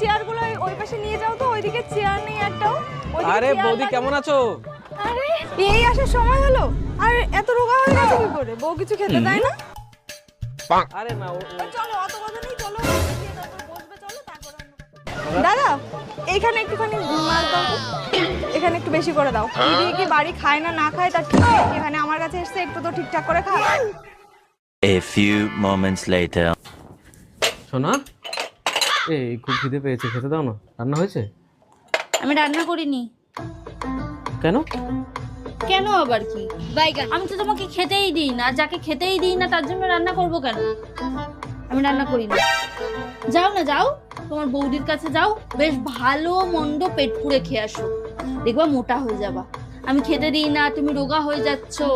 চেয়ারগুলো ওই পাশে নিয়ে যাও তো, ওইদিকে চেয়ার নেই একটাও। আরে বৌদি কেমন আছো? আরে এই আসার সময় হলো, আর এত রোগা হয়ে গেছে কি করে? বউ কিছু খেতে দেয় না? আরে না চলো অত কথা নেই, চলো বসবে, চলো তারপর। দাদা এইখানে একটুখানি মাছ দাও তো, এখানে একটু বেশি করে দাও। দিদি কি বাড়ি খায় না না খায় তার ঠিক নেই, এখানে আমার কাছে এসে একটু তো ঠিকঠাক করে খায়। A few moments later. সোনা, এই খুব খিদে পেয়েছে, খেতে দাও না। রান্না হয়েছে? আমি রান্না করিনি। কেন? কেন আবার কি? বাইগান, আমি তো তোমাকে খেতেই দিই না, যাকে খেতেই দিই না তার জন্য রান্না করব কেন? আমি রান্না করি না। যাও না, যাও তোমার বৌদির কাছে যাও, বেশ ভালো মন্দ পেট পুড়ে খেয়ে আসো, দেখবা মোটা হয়ে যাবা। আমি খেতে দিই না, তুমি রোগা হয়ে যাচ্ছো।